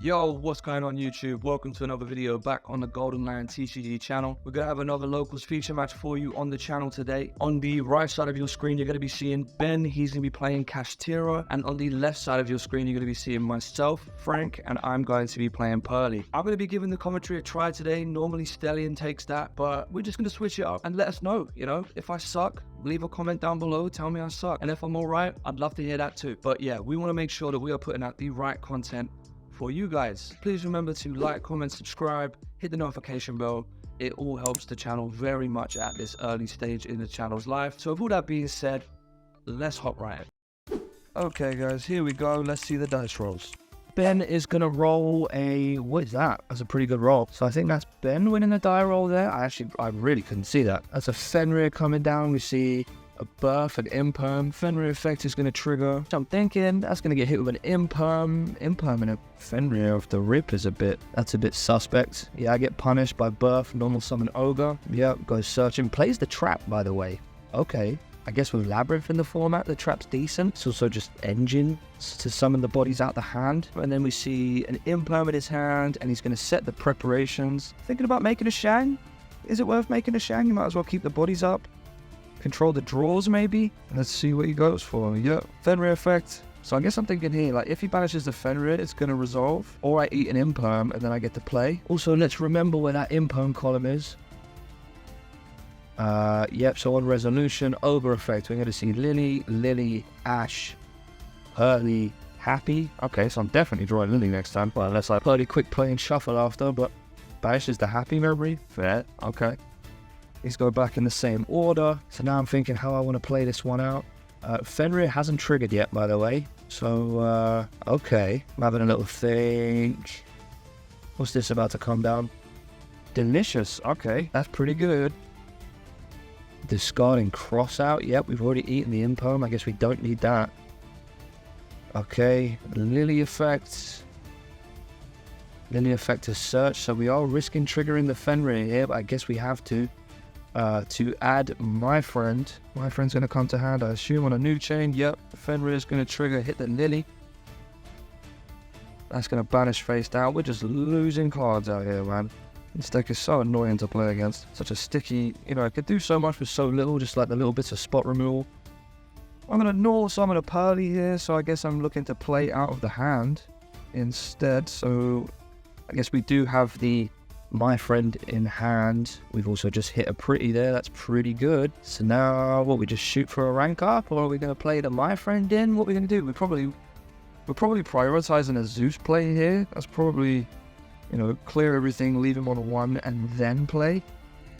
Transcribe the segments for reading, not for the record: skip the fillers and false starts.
Yo, what's going on YouTube? Welcome to another video back on the Golden Lion TCG channel. We're going to have another locals feature match for you on the channel today. On the right side of your screen, you're going to be seeing Ben. He's going to be playing Kashtira. And on the left side of your screen, you're going to be seeing myself, Frank, and I'm going to be playing Purrely. I'm going to be giving the commentary a try today. Normally Stellion takes that, but we're just going to switch it up and let us know, if I suck, leave a comment down below, tell me I suck. And if I'm all right, I'd love to hear that too. But yeah, we want to make sure that we are putting out the right content for you guys. Please remember to like, comment, subscribe, hit the notification bell. It all helps the channel very much at this early stage in the channel's life. So with all that being said, let's hop right in. Okay guys, here we go. Let's see the dice rolls. Ben is gonna roll a, what is that? That's a pretty good roll. So I think that's Ben winning the die roll there. I really couldn't see that. That's a Fenrir coming down. We see a buff, an imperm. Fenrir effect is going to trigger. So I'm thinking that's going to get hit with an imperm. Imperm and a Fenrir off the rip is that's a bit suspect. Yeah, I get punished by buff, normal summon ogre. Yep, goes searching. Plays the trap, by the way. Okay. I guess with Labyrinth in the format, the trap's decent. It's also just engine to summon the bodies out the hand. And then we see an imperm in his hand, and he's going to set the preparations. Thinking about making a Shang? Is it worth making a Shang? You might as well keep the bodies up. Control the draws maybe. Let's see what he goes for. Yep, Fenrir effect. So I guess I'm thinking here, like if he banishes the Fenrir, it's going to resolve. Or I eat an imperm and then I get to play. Also, let's remember where that imperm column is. Yep, so on resolution, ogre effect, we're going to see Lily, Ash, Purrely, Happy. Okay, so I'm definitely drawing Lily next time. Well, unless I Purrely quick play and shuffle after, but banishes the Happy memory. Fair, okay. These go back in the same order. So now I'm thinking how I want to play this one out. Fenrir hasn't triggered yet, by the way. So, okay. I'm having a little think. What's this about to come down? Delicious. Okay, that's pretty good. Discarding cross out. Yep, we've already eaten the imperm. I guess we don't need that. Okay, Lily effect. Lily effect is search. So we are risking triggering the Fenrir here, but I guess we have to. To add my friend. My friend's going to come to hand, I assume, on a new chain. Yep, Fenrir is going to trigger, hit the Lily. That's going to banish face down. We're just losing cards out here, man. This deck is so annoying to play against. Such a sticky, it could do so much with so little, just like the little bits of spot removal. I'm going to null summon a Purrely here, so I guess I'm looking to play out of the hand instead. So I guess we do have the my friend in hand. We've also just hit a pretty there. That's pretty good. So now what, we just shoot for a rank up, or are we going to play the my friend in? What are we going to do? We're probably prioritizing a Zeus play here. That's probably, clear everything, leave him on 1 and then play.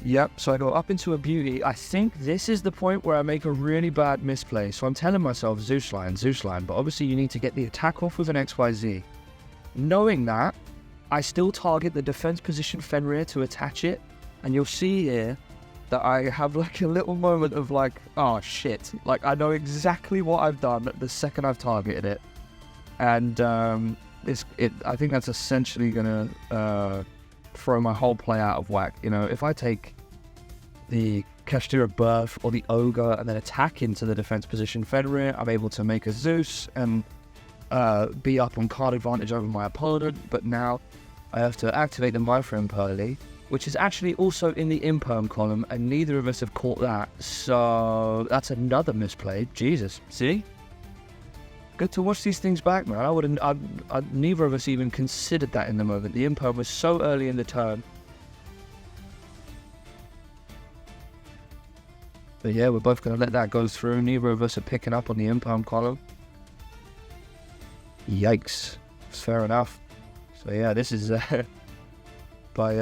Yep, so I go up into a beauty. I think this is the point where I make a really bad misplay. So I'm telling myself Zeus line, but obviously you need to get the attack off with an XYZ. Knowing that, I still target the defense position Fenrir to attach it, and you'll see here that I have like a little moment of like, oh shit, like I know exactly what I've done the second I've targeted it, and I think that's essentially gonna throw my whole play out of whack. If I take the Kashtira birth or the ogre and then attack into the defense position Fenrir, I'm able to make a Zeus and be up on card advantage over my opponent, but now I have to activate the my friend Purrely, which is actually also in the imperm column, and neither of us have caught that, so that's another misplay. Jesus, see? Good to watch these things back, man. Neither of us even considered that in the moment. The imperm was so early in the turn. But yeah, we're both going to let that go through. Neither of us are picking up on the imperm column. Yikes. Fair enough. So yeah, this is by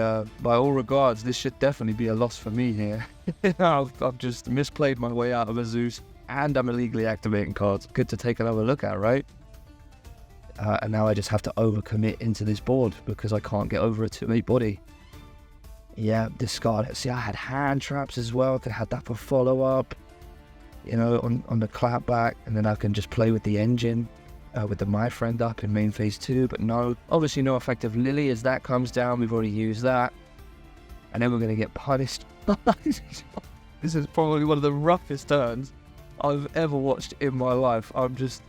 all regards, this should definitely be a loss for me here. I've just misplayed my way out of a Zeus, and I'm illegally activating cards. Good to take another look at, right? And now I just have to overcommit into this board because I can't get over a 2/8 body. Yeah, discard it. See, I had hand traps as well. If I had that for follow up, on the clapback, and then I can just play with the engine. With the my friend up in main phase 2, but no, obviously no effective Lily as that comes down. We've already used that, and then we're going to get punished. This is probably one of the roughest turns I've ever watched in my life. I'm just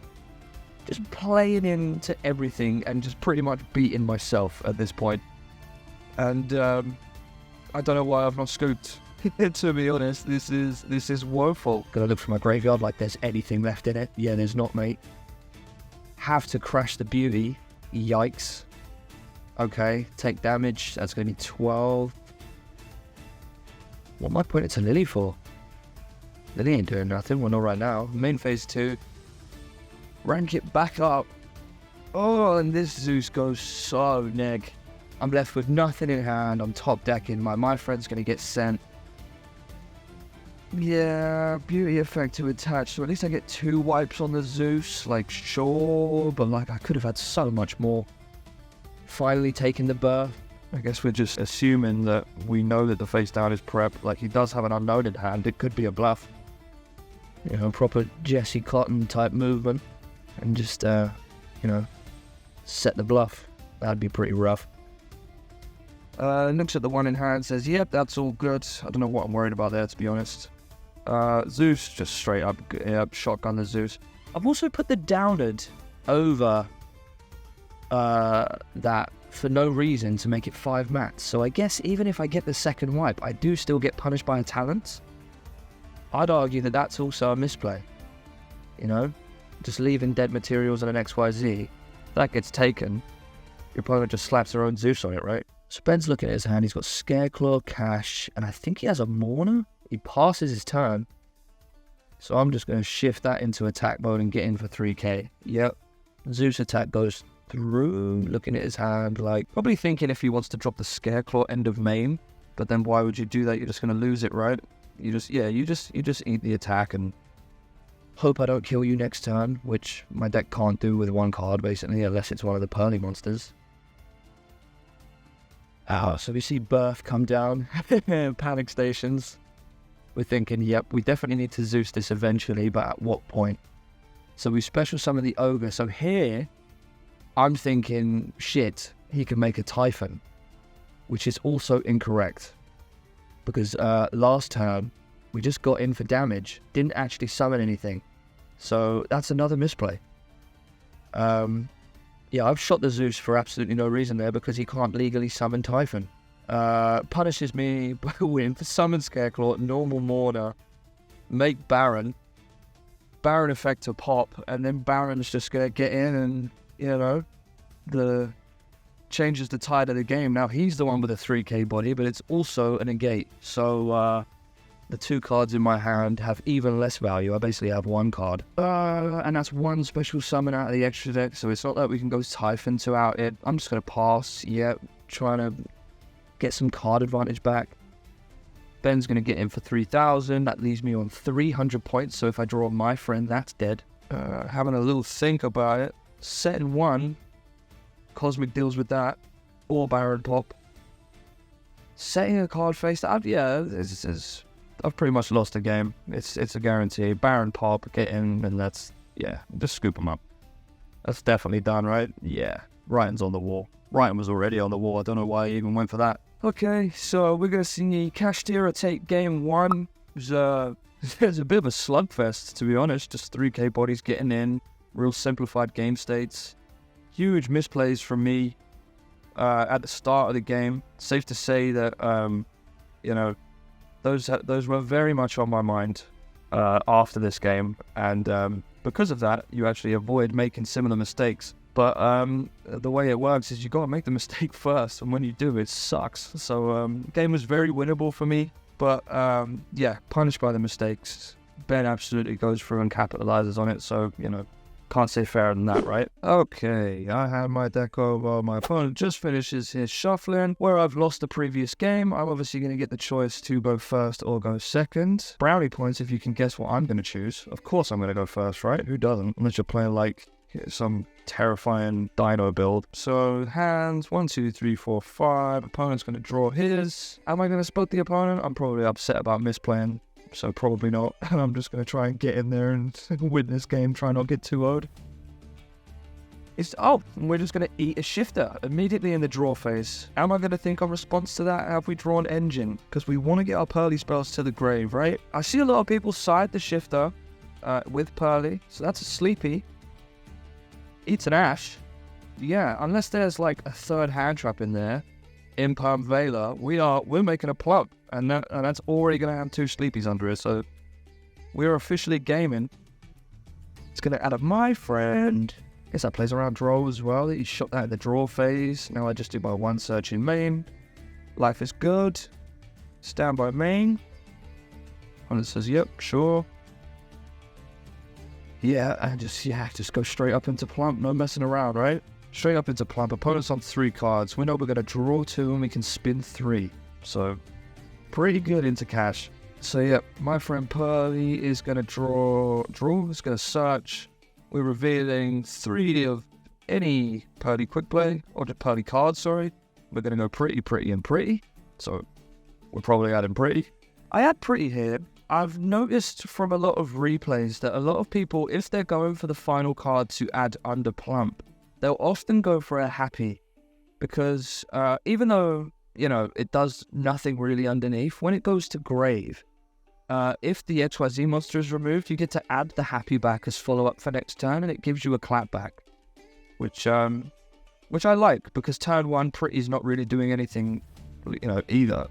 just playing into everything and just pretty much beating myself at this point. And I don't know why I've not scooped. To be honest, this is woeful. Gonna look for my graveyard like there's anything left in it. Yeah, there's not, mate. Have to crash the beauty. Yikes. Okay, take damage. That's gonna be 12. What am I putting it to Lily for? Lily ain't doing nothing. Well, not right now. Main phase 2. Rank it back up. Oh, and this Zeus goes so neg. I'm left with nothing in hand. I'm top decking. My friend's gonna get sent. Yeah, beauty effect to attach. So at least I get 2 wipes on the Zeus. Like, sure, but like I could have had so much more. Finally taking the birth. I guess we're just assuming that we know that the face down is prep. Like, he does have an unknown in hand. It could be a bluff. You know, proper Jesse Cotton type movement. And just, you know, set the bluff. That'd be pretty rough. Looks at the one in hand, says, yep, that's all good. I don't know what I'm worried about there, to be honest. Zeus, just straight up, shotgun the Zeus. I've also put the Downed over that for no reason to make it 5 mats. So I guess even if I get the second wipe, I do still get punished by a talent. I'd argue that that's also a misplay. You know? Just leaving dead materials on an XYZ. That gets taken. Your opponent just slaps their own Zeus on it, right? So Ben's looking at his hand. He's got Scareclaw, Cash, and I think he has a Mourner. He passes his turn. So I'm just going to shift that into attack mode and get in for 3k. Yep. Zeus attack goes through, looking at his hand, like, probably thinking if he wants to drop the Scareclaw end of main. But then why would you do that? You're just going to lose it, right? You just eat the attack and hope I don't kill you next turn, which my deck can't do with 1 card, basically, unless it's one of the Purrely monsters. So we see Birth come down, panic stations. We're thinking, yep, we definitely need to Zeus this eventually, but at what point? So we special summon the Ogre. So here, I'm thinking, shit, he can make a Typhon, which is also incorrect. Because last turn, we just got in for damage, didn't actually summon anything. So that's another misplay. Yeah, I've shot the Zeus for absolutely no reason there because he can't legally summon Typhon. Punishes me by win for summon Scareclaw, normal Mourner, make Baron effect to pop, and then Baron's just gonna get in and, you know, changes the tide of the game. Now he's the one with a 3k body, but it's also a negate. So the 2 cards in my hand have even less value. I basically have 1 card. And that's 1 special summon out of the extra deck, so it's not like we can go Typhon to out it. I'm just going to pass. Yep, trying to get some card advantage back. Ben's going to get in for 3,000. That leaves me on 300 points, so if I draw my friend, that's dead. Having a little think about it. Setting 1. Cosmic deals with that. Or Baron pop. Setting a card face up, yeah, I've pretty much lost the game. It's a guarantee. Baron pop, get in, and that's, yeah, just scoop them up. That's definitely done, right? Yeah. Writing's on the wall. Writing was already on the wall. I don't know why I even went for that. Okay, so we're going to see Kashtira take game 1. It was a bit of a slugfest, to be honest. Just 3k bodies getting in. Real simplified game states. Huge misplays from me at the start of the game. Safe to say that, you know, those were very much on my mind after this game, and because of that, you actually avoid making similar mistakes. But the way it works is you got to make the mistake first, and when you do, it sucks. So game was very winnable for me, but yeah, punished by the mistakes. Ben absolutely goes through and capitalizes on it, so, you know, can't say fairer than that, right? Okay, I have my deck over. My opponent just finishes his shuffling. Where I've lost the previous game, I'm obviously going to get the choice to go first or go second. Brownie points if you can guess what I'm going to choose. Of course I'm going to go first, right? Who doesn't? Unless you're playing like some terrifying dino build. So hands, 1, 2, 3, 4, 5. Opponent's going to draw his. Am I going to spot the opponent? I'm probably upset about misplaying. So probably not, and I'm just going to try and get in there and win this game, try not to get too old. We're just going to eat a shifter immediately in the draw phase. Am I going to think of response to that? Have we drawn engine? Because we want to get our Purrely spells to the grave, right? I see a lot of people side the shifter with Purrely, so that's a sleepy. Eats an Ash. Yeah, unless there's like a third hand trap in there, Imperm Veiler, we're making a plump, and that's already gonna have 2 sleepies under it, so we're officially gaming. It's gonna add up my friend. Guess that plays around draw as well. He shot that in the draw phase. Now I just do my 1 search in main. Life is good. Stand by main. And it says, yep, sure. Yeah, and just go straight up into plump. No messing around, right? Straight up into plump. Opponent's on 3 cards. We know we're gonna draw 2 and we can spin 3. So pretty good into cash. So yeah, my friend Purrely is gonna draw, is gonna search. We're revealing 3 of any Purrely quick play, or just Purrely cards, sorry. We're gonna go pretty, and pretty. So we're probably adding pretty. I add pretty here. I've noticed from a lot of replays that a lot of people, if they're going for the final card to add under plump, they'll often go for a happy. Because even though, you know, it does nothing really underneath, when it goes to grave, if the XYZ monster is removed, you get to add the happy back as follow-up for next turn, and it gives you a clap back, which I like, because turn 1 pretty's not really doing anything, you know, either.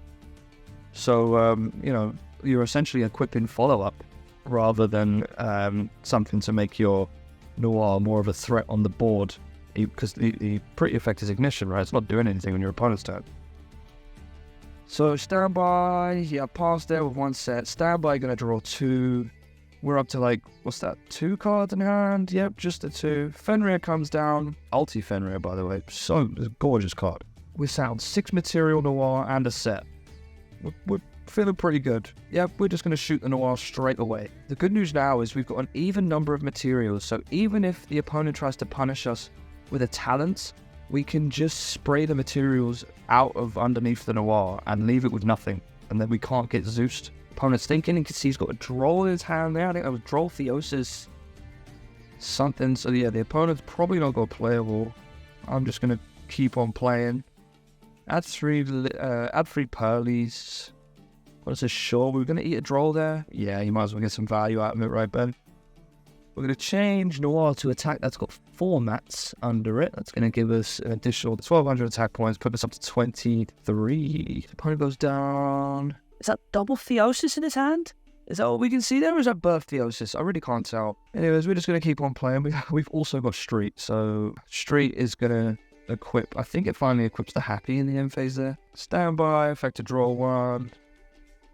So, you know, you're essentially equipping follow-up rather than something to make your Noir more of a threat on the board, because the pretty effect is ignition, right? It's not doing anything on your opponent's turn. So standby, yeah, pass there with 1 set. Standby gonna draw 2. We're up to like, what's that, 2 cards in hand? Yep, just the 2. Fenrir comes down. Ulti Fenrir, by the way. So, it's a gorgeous card. We sound 6 material Noir and a set. We're feeling pretty good. Yep, we're just gonna shoot the Noir straight away. The good news now is we've got an even number of materials, so even if the opponent tries to punish us with a talent, we can just spray the materials out of underneath the Noir and leave it with nothing, and then we can't get Zeused. Opponent's thinking, you can see he's got a Droll in his hand there. I think that was Droll Theosis something. So yeah, the opponent's probably not got playable. I'm just gonna keep on playing. Add 3 Purrelys. What is this? Sure, we're gonna eat a Droll there. Yeah, you might as well get some value out of it, right, Ben? We're going to change Noir to attack. That's got 4 mats under it. That's going to give us an additional 1,200 attack points, put us up to 23. The opponent goes down. Is that double Theosis in his hand? Is that what we can see there, or is that Birth Theosis? I really can't tell. Anyways, we're just going to keep on playing. We've also got Street. So Street is going to equip. I think it finally equips the Happy in the end phase there. Standby, effect to draw 1.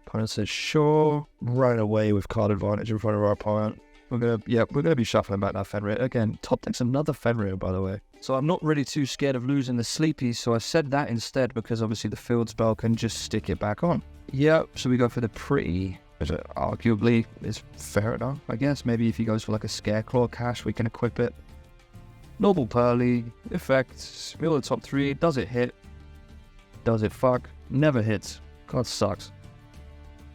Opponent says sure. Right away with card advantage in front of our opponent. We're gonna be shuffling back that Fenrir. Again, top deck's another Fenrir, by the way. So I'm not really too scared of losing the Sleepies, so I said that instead because obviously the field spell can just stick it back on. Yep, so we go for the pretty, which arguably is fair enough, I guess. Maybe if he goes for like a Scareclaw cash, we can equip it. Normal Purrely, effect, middle of the top 3, does it hit? Does it fuck? Never hits. God sucks.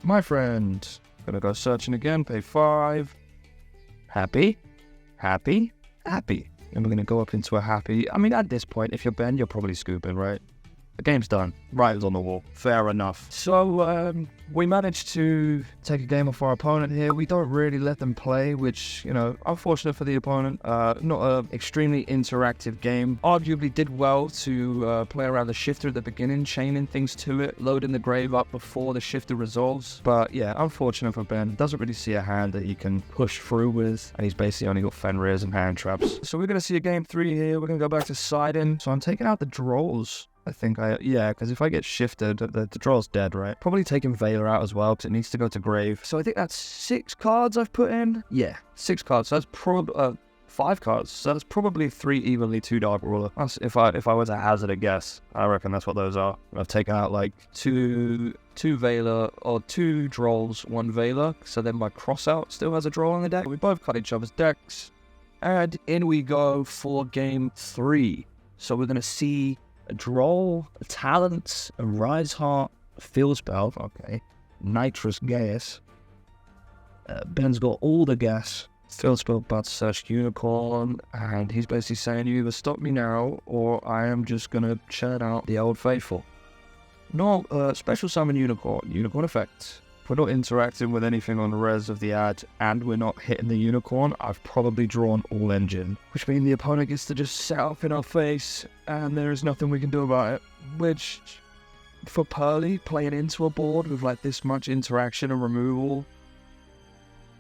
My friend, gonna go searching again, pay 5. Happy, happy, happy. And we're going to go up into a happy. I mean, at this point, if you're Ben, you're probably scooping, right? The game's done. Writers on the wall. Fair enough. So, we managed to take a game off our opponent here. We don't really let them play, which, you know, unfortunate for the opponent. Not an extremely interactive game. Arguably did well to play around the shifter at the beginning, chaining things to it, loading the grave up before the shifter resolves. But yeah, unfortunate for Ben. Doesn't really see a hand that he can push through with, and he's basically only got Fenrirs and hand traps. So we're going to see a game 3 here. We're going to go back to siding. So I'm taking out the Drolls. I think yeah, because if I get shifted, the draw's dead, right? Probably taking Veiler out as well, because it needs to go to grave. So I think that's 6 cards I've put in. Yeah, 6 cards. So that's probably 5 cards. So that's probably 3 evenly, 2 Dark Ruler. That's if I was to hazard a guess, I reckon that's what those are. I've taken out like 2 Veiler or 2 Drolls, 1 Veiler. So then my crossout still has a Droll on the deck. We both cut each other's decks, and in we go for game 3. So we're gonna see a Droll, a Talent, a Rise Heart, a Field Spell, okay, Nitrous Gas. Ben's got all the gas. Field Spell, but search Unicorn, and he's basically saying you either stop me now, or I am just gonna churn out the Old Faithful. No, special summon Unicorn. Unicorn effect. If we're not interacting with anything on the res of the ad and we're not hitting the unicorn, I've probably drawn all engine, which means the opponent gets to just set up in our face and there is nothing we can do about it. Which, for Purrely, playing into a board with like this much interaction and removal,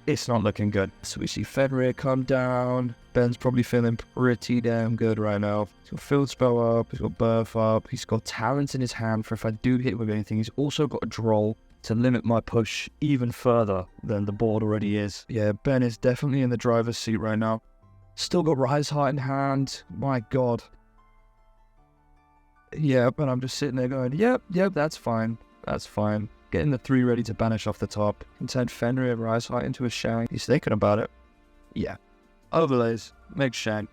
it's not looking good. So we see Fenrir come down. Ben's probably feeling pretty damn good right now. He's got Field Spell up, he's got Birth up, he's got Talent in his hand for if I do hit with anything. He's also got a Droll to limit my push even further than the board already is. Yeah, Ben is definitely in the driver's seat right now. Still got Rise Heart in hand. My god. Yep, and I'm just sitting there going, yep, that's fine. That's fine. Getting the 3 ready to banish off the top. Can turn Fenrir and Rise Heart into a Shang. He's thinking about it. Yeah. Overlays. Makes Shang.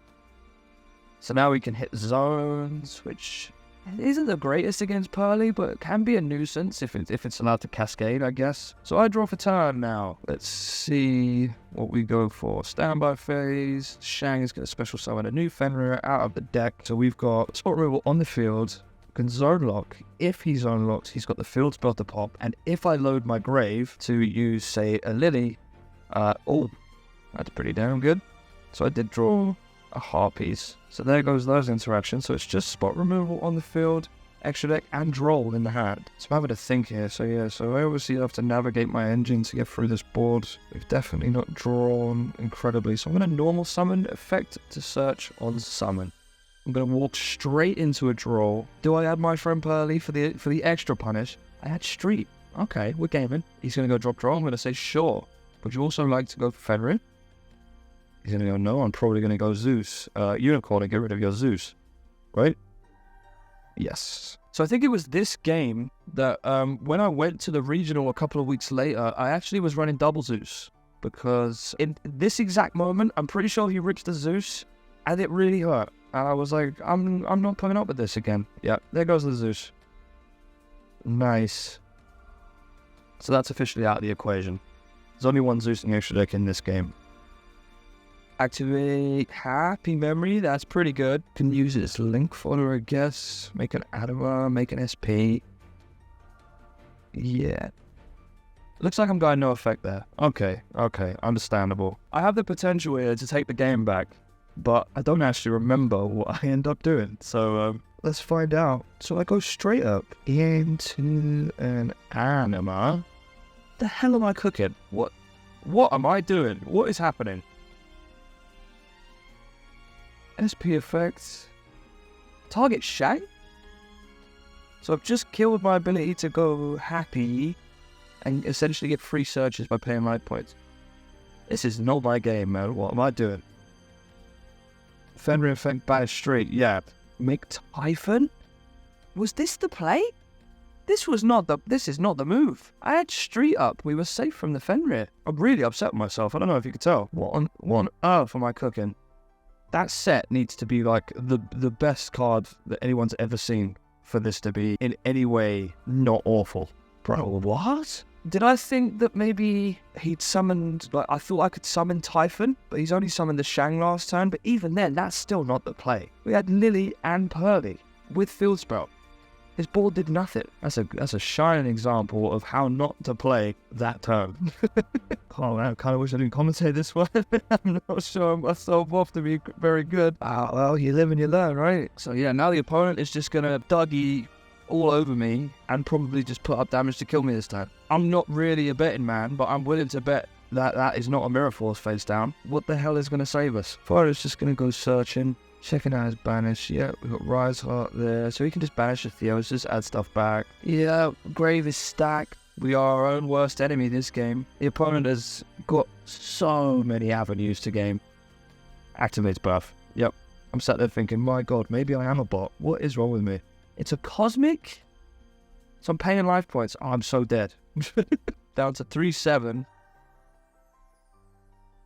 So now we can hit zones, which isn't the greatest against Purrely, but it can be a nuisance if it's allowed to cascade, I guess. So I draw for turn now. Let's see what we go for. Standby phase. Shang is going to special summon a new Fenrir out of the deck. So we've got spot removal on the field. Can zone lock. If he zone locks, he's got the field spell to pop. And if I load my grave to use, say, a Lily, oh, that's pretty damn good. So I did draw a Harpies. So there goes those interactions. So it's just spot removal on the field, extra deck, and Droll in the hand. So I'm having to think here. So yeah, so I obviously have to navigate my engine to get through this board. We've definitely not drawn incredibly. So I'm going to normal summon, effect to search on summon. I'm going to walk straight into a draw. Do I add my friend Purrely for the extra punish? I add Street. Okay, we're gaming. He's going to go drop draw. I'm going to say sure. Would you also like to go for Fenrir? He's going to go no. I'm probably going to go Zeus. Unicorn and get rid of your Zeus. Right? Yes. So I think it was this game that when I went to the regional a couple of weeks later, I actually was running double Zeus. Because in this exact moment, I'm pretty sure he ripped the Zeus and it really hurt. And I was like, I'm not putting up with this again. Yeah, there goes the Zeus. Nice. So that's officially out of the equation. There's only one Zeus in the extra deck in this game. Activate Happy Memory. That's pretty good. Can use it as link fodder, I guess. Make an Adama, make an SP. Yeah. Looks like I'm going no effect there. Okay, understandable. I have the potential here to take the game back, but I don't actually remember what I end up doing. So let's find out. So I go straight up into an Anima. The hell am I cooking? What am I doing? What is happening? SP effects. Target Shang? So I've just killed my ability to go happy and essentially get free searches by paying life points. This is not my game, man. What am I doing? Fenrir effect banish straight. Yeah. Make Typhon? Was this the play? This is not the move. I had Street up. We were safe from the Fenrir. I'm really upset with myself. I don't know if you could tell. What on earth am I cooking? That set needs to be like the best card that anyone's ever seen for this to be in any way not awful. Bro, what? Did I think that maybe he'd summoned, like, I thought I could summon Typhon, but he's only summoned the Shang last turn, but even then, that's still not the play. We had Lily and Purrely with Field Spell. His board did nothing. That's a shining example of how not to play that turn. Oh man, I kind of wish I didn't commentate this one. I'm not sure myself off to be very good. Well, you live and you learn, right? So yeah, now the opponent is just going to Dougie all over me and probably just put up damage to kill me this time. I'm not really a betting man, but I'm willing to bet that is not a Mirror Force face down. What the hell is going to save us? Fire is just going to go searching. Checking out his banish. Yeah, we've got Rise Heart there. So we can just banish the Theosis, add stuff back. Yeah, Grave is stacked. We are our own worst enemy this game. The opponent has got so many avenues to game. Activates buff. Yep. I'm sat there thinking, my god, maybe I am a bot. What is wrong with me? It's a Cosmic? So I'm paying life points. Oh, I'm so dead. Down to 3-7.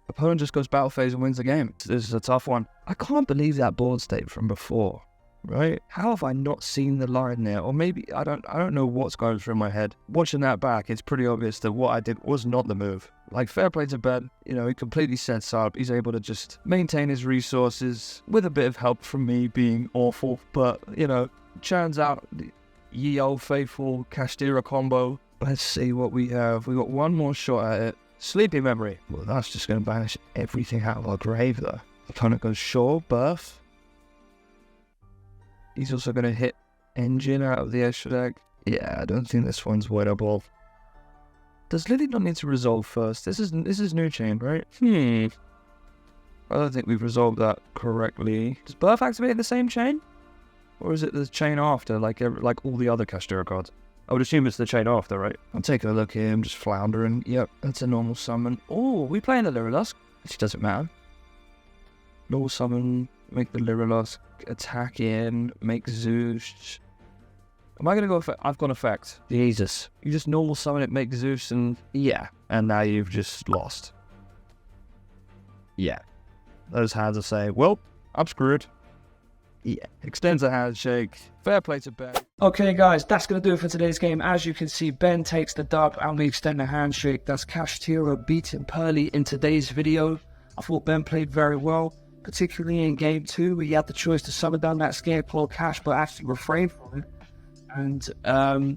Opponent just goes battle phase and wins the game. This is a tough one. I can't believe that board state from before, right? How have I not seen the line there? Or maybe I don't know what's going through my head. Watching that back, it's pretty obvious that what I did was not the move. Like, fair play to Ben. You know, he completely sets up. He's able to just maintain his resources with a bit of help from me being awful. But, you know, churns out the yugioh faithful Kashtira combo Let's see what we have. We got one more shot at it. Sleepy memory. Well, that's just going to banish everything out of our grave, though. Opponent goes Shaw, Birth. He's also going to hit Engine out of the extra deck. Yeah, I don't think this one's winnable. Does Lily not need to resolve first? This is new chain, right? I don't think we've resolved that correctly. Does Birth activate the same chain? Or is it the chain after, like all the other Kashtira cards? I would assume it's the chain after, right? I'm taking a look here, I'm just floundering. Yep, that's a normal summon. Oh, we playing the Lyrilusk? Actually, doesn't matter. Normal summon, make the Lyrilusk, attack in, make Zeus. Am I going to go for... I've gone effect. Jesus. You just normal summon it, make Zeus, and... Yeah. And now you've just lost. Yeah. Those hands are saying, well, I'm screwed. Yeah. Extends a handshake. Fair play to Ben. Okay, guys, that's going to do it for today's game. As you can see, Ben takes the dub and we extend a handshake. That's Kashtira beating Purrely in today's video. I thought Ben played very well, particularly in game 2, where he had the choice to summon down that Scareclaw Cash, but actually refrained from it. And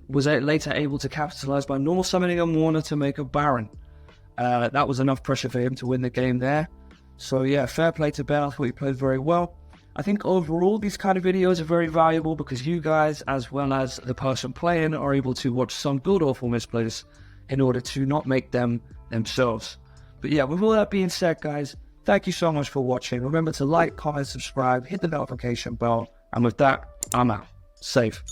was later able to capitalize by normal summoning a Mourner to make a Baron. That was enough pressure for him to win the game there. So yeah, fair play to Ben. I thought he played very well. I think overall these kind of videos are very valuable because you guys, as well as the person playing, are able to watch some good awful misplays in order to not make them themselves. But yeah, with all that being said, guys, thank you so much for watching. Remember to like, comment, subscribe, hit the notification bell. And with that, I'm out. Safe.